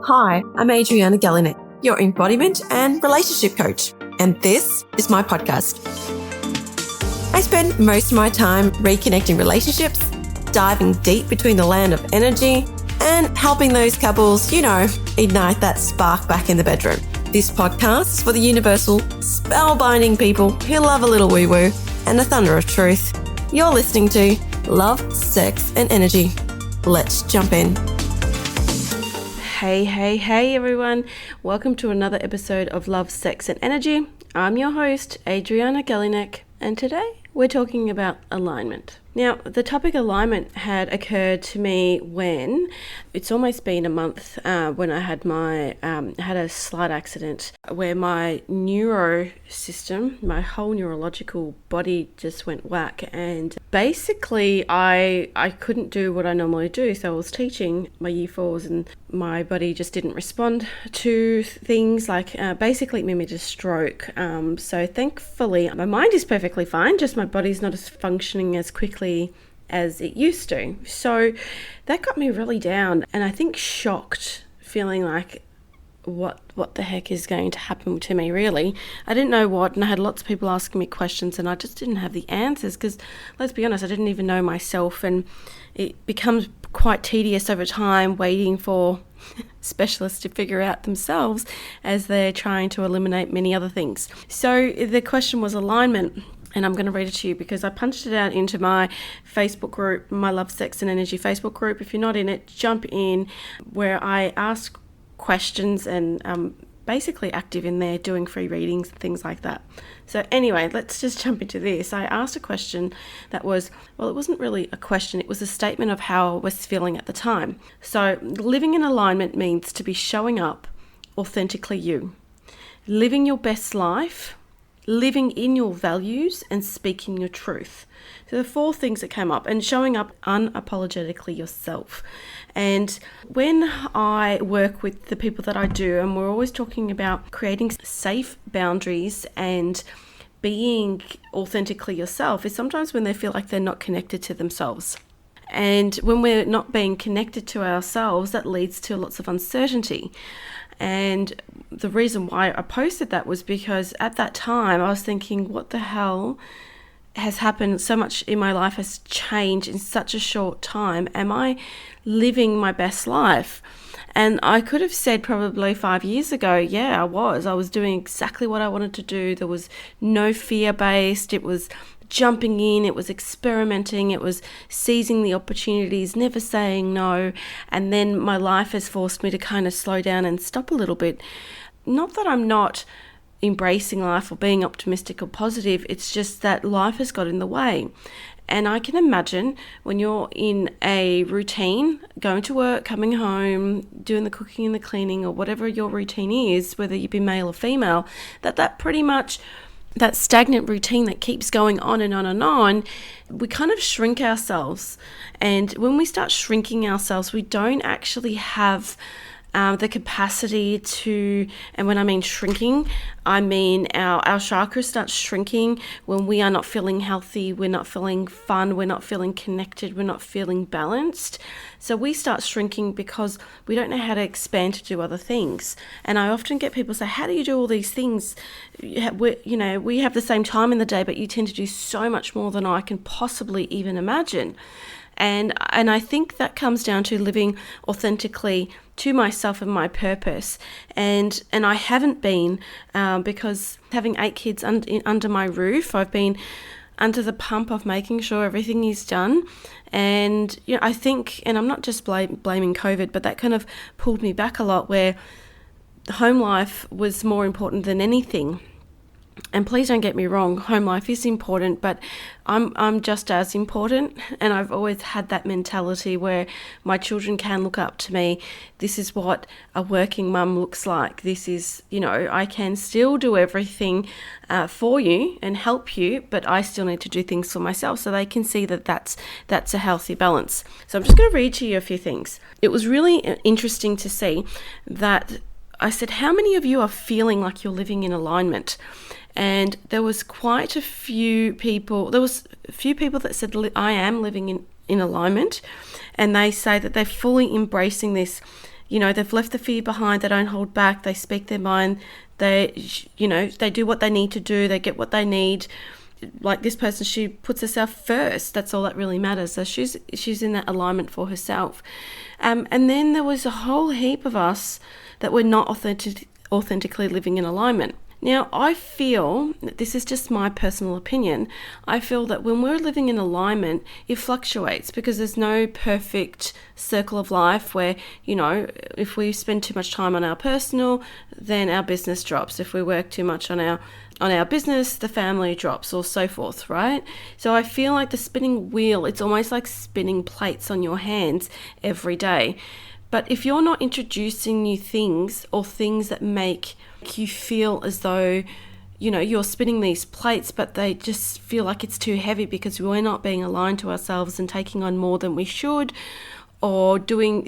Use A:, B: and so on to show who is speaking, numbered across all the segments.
A: Hi, I'm Adriana Galinek, your embodiment and relationship coach, and this is my podcast. I spend most of my time reconnecting relationships, diving deep between the land of energy, and helping those couples, ignite that spark back in the bedroom. This podcast is for the universal, spellbinding people who love a little woo-woo and the thunder of truth. You're listening to Love, Sex, and Energy. Let's jump in. Hey everyone. Welcome to another episode of Love, Sex, and Energy. I'm your host, Adriana Galinek, and today we're talking about alignment. Now, the topic alignment had occurred to me when it's almost been a month when I had had a slight accident where my neuro system, my whole neurological body just went whack, and basically I couldn't do what I normally do. So I was teaching my year fours and my body just didn't respond to things like basically it made me just stroke. So thankfully my mind is perfectly fine, just my body's not as functioning as quickly as it used to. So that got me really down, and I think shocked, feeling like what the heck is going to happen to me, really. I didn't know what, and I had lots of people asking me questions, and I just didn't have the answers because, let's be honest, I didn't even know myself, and it becomes quite tedious over time waiting for specialists to figure out themselves as they're trying to eliminate many other things. So the question was alignment. And I'm going to read it to you because I punched it out into my Facebook group, my Love, Sex and Energy Facebook group. If you're not in it, jump in, where I ask questions and basically active in there doing free readings and things like that. So anyway, let's just jump into this. I asked a question that was, well, it wasn't really a question. It was a statement of how I was feeling at the time. So living in alignment means to be showing up authentically you, living your best life, living in your values, and speaking your truth. So the four things that came up, and showing up unapologetically yourself. And when I work with the people that I do, and we're always talking about creating safe boundaries and being authentically yourself, is sometimes when they feel like they're not connected to themselves. And when we're not being connected to ourselves, that leads to lots of uncertainty. And the reason why I posted that was because at that time I was thinking, what the hell has happened? So much in my life has changed in such a short time. Am I living my best life? And I could have said probably 5 years ago, yeah, I was doing exactly what I wanted to do. There was no fear-based. It was jumping in, it was experimenting, it was seizing the opportunities, never saying no. And then my life has forced me to kind of slow down and stop a little bit. Not that I'm not embracing life or being optimistic or positive, it's just that life has got in the way. And I can imagine when you're in a routine, going to work, coming home, doing the cooking and the cleaning, or whatever your routine is, whether you be male or female, that pretty much, that stagnant routine that keeps going on and on and on, we kind of shrink ourselves. And when we start shrinking ourselves, we don't actually have the capacity to, and when I mean shrinking, I mean our chakras start shrinking when we are not feeling healthy, we're not feeling fun, we're not feeling connected, we're not feeling balanced. So we start shrinking because we don't know how to expand to do other things. And I often get people say, how do you do all these things? We have the same time in the day, but you tend to do so much more than I can possibly even imagine. And I think that comes down to living authentically to myself and my purpose. And I haven't been, because having 8 kids under my roof, I've been under the pump of making sure everything is done. And I think, and I'm not just blaming COVID, but that kind of pulled me back a lot, where home life was more important than anything. And please don't get me wrong, home life is important, but I'm just as important. And I've always had that mentality where my children can look up to me. This is what a working mum looks like. This is, I can still do everything for you and help you, but I still need to do things for myself, so they can see that that's a healthy balance. So I'm just going to read to you a few things. It was really people to see that I said, how many of you are feeling like you're living in alignment? And there was quite a few people. There was a few people that said, I am living in alignment. And they say that they're fully embracing this, they've left the fear behind. They don't hold back. They speak their mind. They do what they need to do. They get what they need. Like this person, she puts herself first. That's all that really matters. So she's in that alignment for herself. And then there was a whole heap of us that were not authentically living in alignment. Now, I feel, this is just my personal opinion, I feel that when we're living in alignment, it fluctuates because there's no perfect circle of life where, if we spend too much time on our personal, then our business drops. If we work too much on our business, the family drops, or so forth, right? So I feel like the spinning wheel, it's almost like spinning plates on your hands every day. But if you're not introducing new things or things that make you feel as though, you're spinning these plates, but they just feel like it's too heavy because we're not being aligned to ourselves and taking on more than we should, or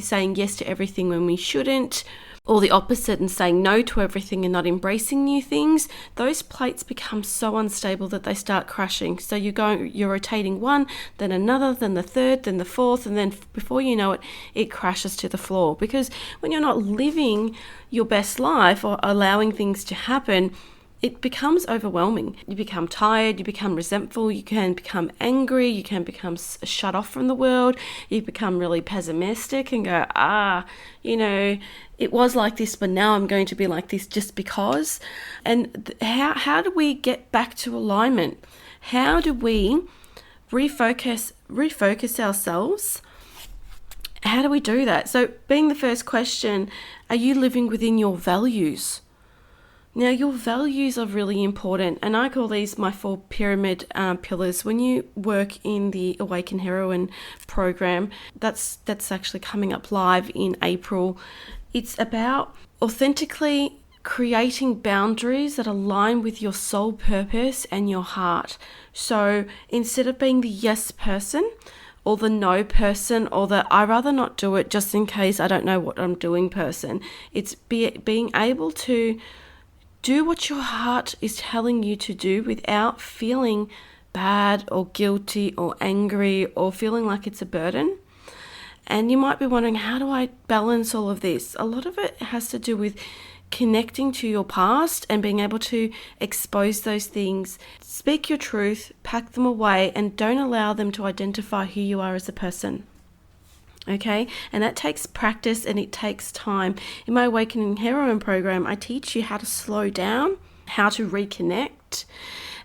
A: saying yes to everything when we shouldn't, or the opposite and saying no to everything and not embracing new things, those plates become so unstable that they start crashing. So you're rotating one, then another, then the third, then the fourth, and then before you know it, it crashes to the floor. Because when you're not living your best life or allowing things to happen, it becomes overwhelming. You become tired, you become resentful, you can become angry, you can become shut off from the world, you become really pessimistic and go, it was like this, but now I'm going to be like this just because. And how do we get back to alignment? How do we refocus ourselves? How do we do that? So being the first question, are you living within your values? Now, your values are really important, and I call these my 4 pyramid pillars. When you work in the Awaken Heroine program, that's actually coming up live in April. It's about authentically creating boundaries that align with your soul purpose and your heart. So instead of being the yes person or the no person or the I rather not do it just in case I don't know what I'm doing person, it's being able to do what your heart is telling you to do without feeling bad or guilty or angry or feeling like it's a burden. And you might be wondering, how do I balance all of this? A lot of it has to do with connecting to your past and being able to expose those things. Speak your truth, pack them away, and don't allow them to identify who you are as a person. Okay, and that takes practice and it takes time. In my Awakening Heroine program, I teach you how to slow down, how to reconnect.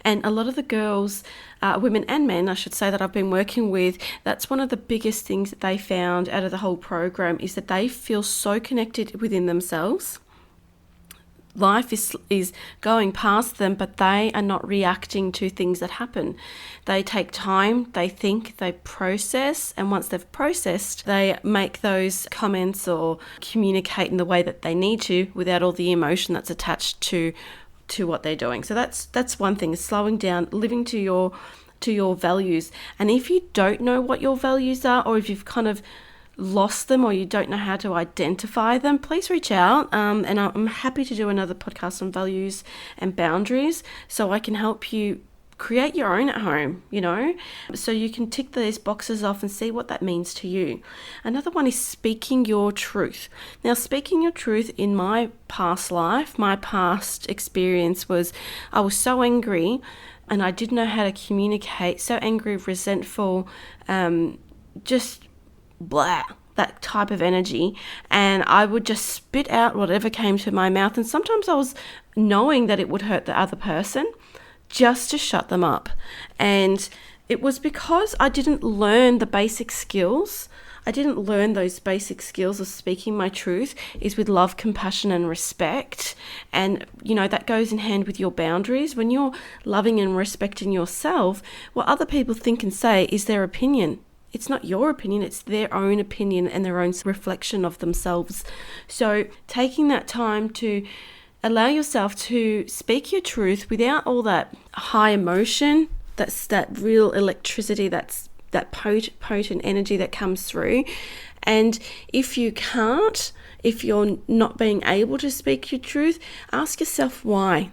A: And a lot of the girls, women and men, I should say, that I've been working with, that's one of the biggest things that they found out of the whole program is that they feel so connected within themselves. Life is going past them, but they are not reacting to things that happen. They take time, they think, they process, and once they've processed, they make those comments or communicate in the way that they need to without all the emotion that's attached to what they're doing. So that's one thing, is slowing down, living to your values. And if you don't know what your values are, or if you've kind of lost them or you don't know how to identify them, please reach out, and I'm happy to do another podcast on values and boundaries so I can help you create your own at home, so you can tick these boxes off and see what that means to you. Another one is speaking your truth. Now, speaking your truth in my past life, my past experience was I was so angry and I didn't know how to communicate, so angry, resentful, just blah, that type of energy, and I would just spit out whatever came to my mouth, and sometimes I was knowing that it would hurt the other person just to shut them up. And it was because I didn't learn the basic skills. I didn't learn those basic skills of speaking my truth is with love, compassion, and respect. And, that goes in hand with your boundaries. When you're loving and respecting yourself, what other people think and say is their opinion. It's not your opinion, it's their own opinion and their own reflection of themselves. So taking that time to allow yourself to speak your truth without all that high emotion, that's that real electricity, that's that potent energy that comes through. And if you're not being able to speak your truth, ask yourself why.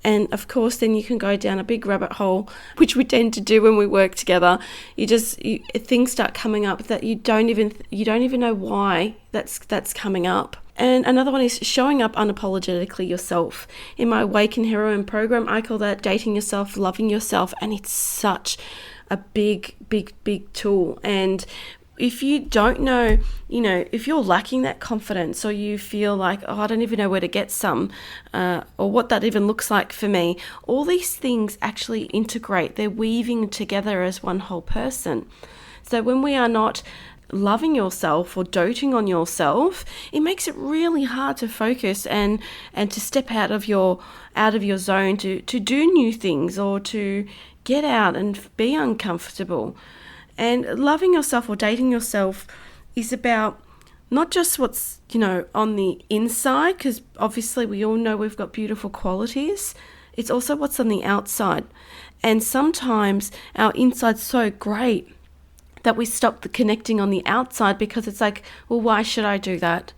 A: And of course, then you can go down a big rabbit hole, which we tend to do when we work together. Things start coming up that you don't even know why that's coming up. And another one is showing up unapologetically yourself. In my Awaken Heroine program, I call that dating yourself, loving yourself, and it's such a big tool. And if you don't know, if you're lacking that confidence, or you feel like, I don't even know where to get some, or what that even looks like for me, all these things actually integrate. They're weaving together as one whole person. So when we are not loving yourself or doting on yourself, it makes it really hard to focus and to step out of your zone, to do new things, or to get out and be uncomfortable. And loving yourself or dating yourself is about not just what's, on the inside, because obviously we all know we've got beautiful qualities. It's also what's on the outside. And sometimes our inside's so great that we stop connecting on the outside, because it's like, well, why should I do that?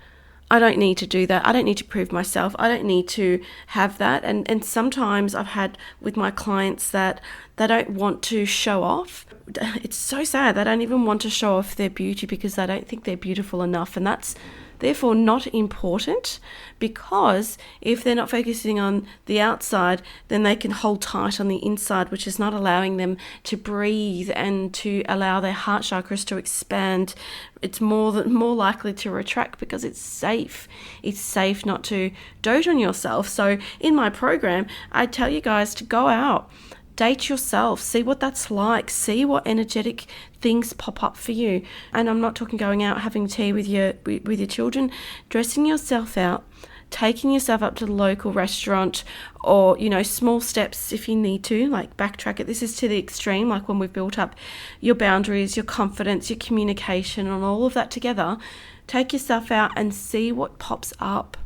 A: I don't need to do that. I don't need to prove myself. I don't need to have that. And sometimes I've had with my clients that they don't want to show off. It's so sad. They don't even want to show off their beauty because they don't think they're beautiful enough. And that's therefore not important, because if they're not focusing on the outside, then they can hold tight on the inside, which is not allowing them to breathe and to allow their heart chakras to expand. It's more likely to retract because it's safe. It's safe not to dote on yourself. So in my program, I tell you guys to go out, date yourself, see what that's like, see what energetic things pop up for you. And I'm not talking going out having tea with your children, dressing yourself out, taking yourself up to the local restaurant, or small steps if you need to, like backtrack it. This is to the extreme, like when we've built up your boundaries, your confidence, your communication, and all of that together. Take yourself out and see what pops up.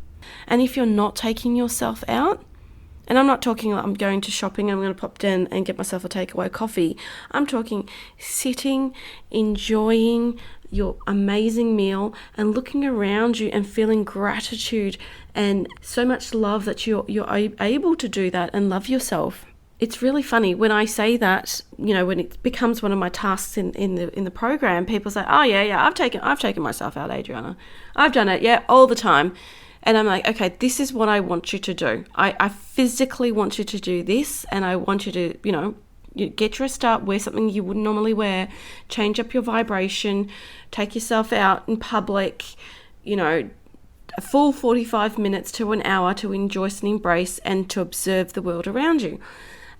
A: And if you're not taking yourself out, and I'm not talking like I'm going to shopping, I'm going to pop down and get myself a takeaway coffee. I'm talking sitting, enjoying your amazing meal and looking around you and feeling gratitude and so much love that you're able to do that and love yourself. It's really funny when I say that, when it becomes one of my tasks in the program, people say, "Oh yeah, I've taken myself out, Adriana. I've done it, yeah, all the time." And I'm like, okay, this is what I want you to do. I physically want you to do this, and I want you to, you get dressed up, wear something you wouldn't normally wear, change up your vibration, take yourself out in public, a full 45 minutes to an hour to enjoy and embrace and to observe the world around you.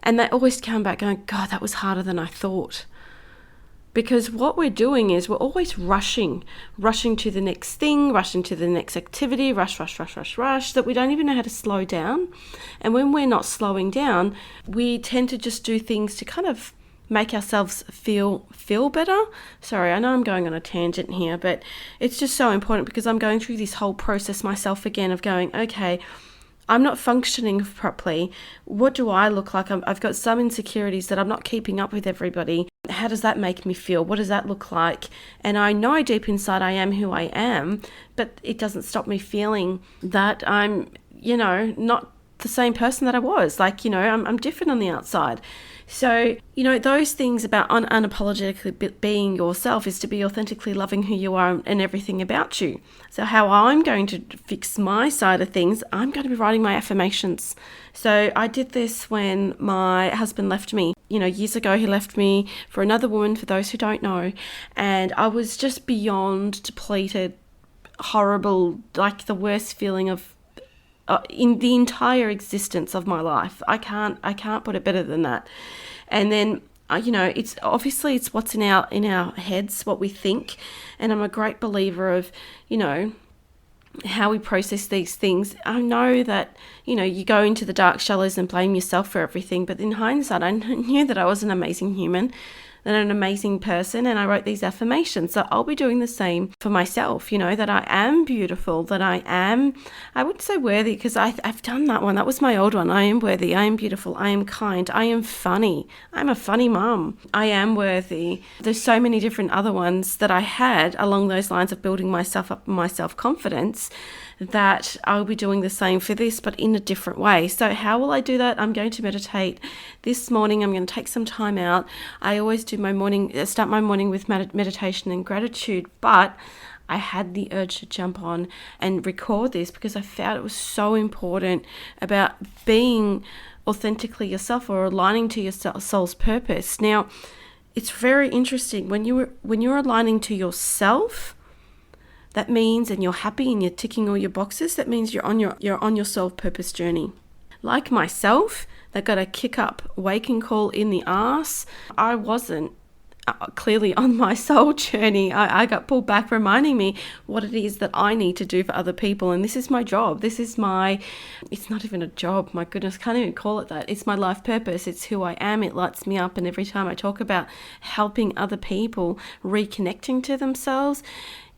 A: And they always come back going, God, that was harder than I thought. Because what we're doing is we're always rushing to the next thing, rushing to the next activity, rush, that we don't even know how to slow down. And when we're not slowing down, we tend to just do things to kind of make ourselves feel better. Sorry, I know I'm going on a tangent here, but it's just so important because I'm going through this whole process myself again of going, okay, I'm not functioning properly. What do I look like? I've got some insecurities that I'm not keeping up with everybody. How does that make me feel? What does that look like? And I know deep inside I am who I am, but it doesn't stop me feeling that I'm, not the same person that I was. Like, I'm different on the outside. So, those things about unapologetically being yourself is to be authentically loving who you are and everything about you. So how I'm going to fix my side of things, I'm going to be writing my affirmations. So I did this when my husband left me. Years ago, he left me for another woman, for those who don't know. And I was just beyond depleted, horrible, like the worst feeling of in the entire existence of my life. I can't put it better than that. And then it's obviously it's what's in our heads, what we think, and I'm a great believer of how we process these things. I know that you go into the dark shallows and blame yourself for everything, but in hindsight I knew that I was an amazing human and an amazing person, and I wrote these affirmations. So I'll be doing the same for myself, that I am beautiful, that I wouldn't say worthy because I've done that one. That was my old one. I am worthy, I am beautiful, I am kind, I am funny, I'm a funny mum, I am worthy. There's so many different other ones that I had along those lines of building myself up, my self-confidence. that I'll be doing the same for this, but in a different way. So how will I do that? I'm going to meditate this morning. I'm going to take some time out. I always do start my morning with meditation and gratitude, but I had the urge to jump on and record this because I found it was so important about being authentically yourself, or aligning to your soul's purpose. Now, it's very interesting when you're aligning to yourself. That means, and you're happy and you're ticking all your boxes, that means you're on your soul purpose journey. Like myself, that got a kick up waking call in the arse. I wasn't clearly on my soul journey. I got pulled back, reminding me what it is that I need to do for other people. And this is my job. It's not even a job. My goodness, I can't even call it that. It's my life purpose. It's who I am. It lights me up. And every time I talk about helping other people reconnecting to themselves,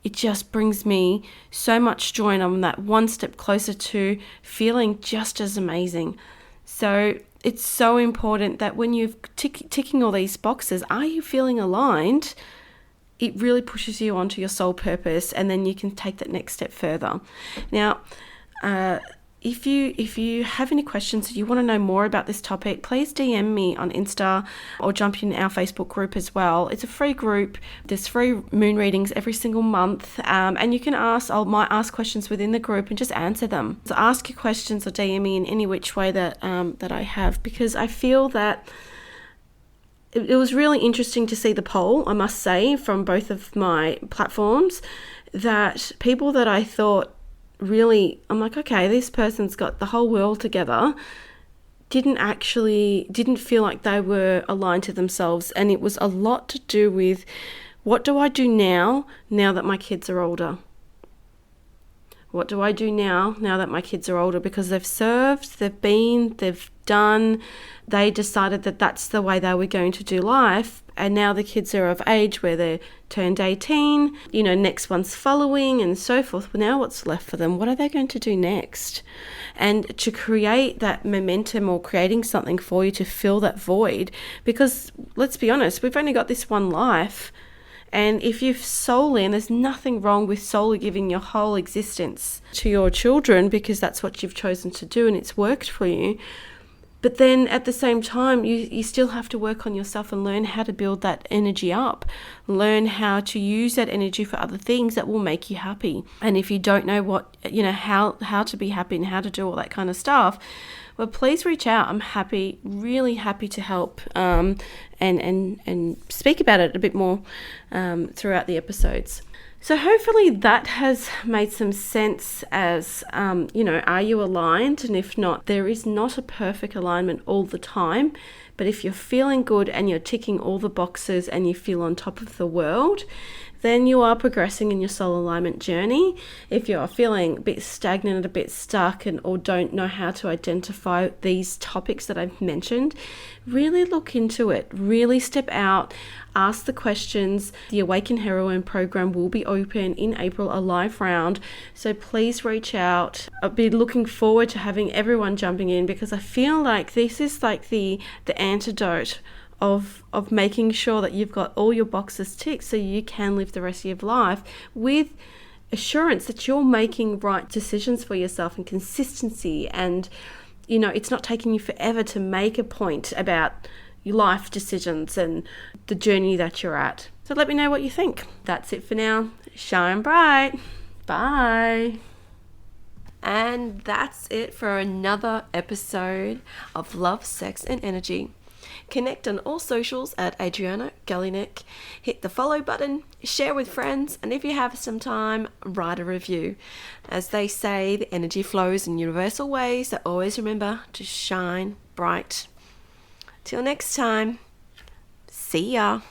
A: it just brings me so much joy, and I'm that one step closer to feeling just as amazing. So it's so important that when you're ticking all these boxes, are you feeling aligned? It really pushes you onto your soul purpose, and then you can take that next step further. Now, if you have any questions, or you want to know more about this topic, please DM me on Insta or jump in our Facebook group as well. It's a free group. There's free moon readings every single month, and you can might ask questions within the group and just answer them. So ask your questions or DM me in any which way that I have, because I feel that it was really interesting to see the poll, I must say, from both of my platforms, that people that I thought really, I'm like, okay, this person's got the whole world together, didn't feel like they were aligned to themselves. And it was a lot to do with, what do I do now that my kids are older? What do I do now that my kids are older? Because they've served, they've done, they decided that that's the way they were going to do life. And now the kids are of age where they're turned 18, next one's following and so forth. Well, now what's left for them? What are they going to do next? And to create that momentum, or creating something for you to fill that void, because let's be honest, we've only got this one life. And if you've solely, and there's nothing wrong with solely giving your whole existence to your children, because that's what you've chosen to do and it's worked for you, but then at the same time, you still have to work on yourself and learn how to build that energy up. Learn how to use that energy for other things that will make you happy. And if you don't know how to be happy and how to do all that kind of stuff, well, please reach out. I'm happy, really happy to help and speak about it a bit more throughout the episodes. So hopefully that has made some sense as, are you aligned? And if not, there is not a perfect alignment all the time. But if you're feeling good and you're ticking all the boxes and you feel on top of the world, then you are progressing in your soul alignment journey. If you're feeling a bit stagnant, a bit stuck, or don't know how to identify these topics that I've mentioned, really look into it. Really step out, ask the questions. The Awaken Heroine program will be open in April, a live round. So please reach out. I'll be looking forward to having everyone jumping in, because I feel like this is like the antidote of making sure that you've got all your boxes ticked so you can live the rest of your life with assurance that you're making right decisions for yourself, and consistency, and it's not taking you forever to make a point about your life decisions and the journey that you're at. So let me know what you think. That's it for now. Shine bright. Bye. And that's it for another episode of Love, Sex and Energy. Connect on all socials at Adriana Galinek. Hit the follow button, share with friends, and if you have some time, write a review. As they say, the energy flows in universal ways, so always remember to shine bright. Till next time, see ya.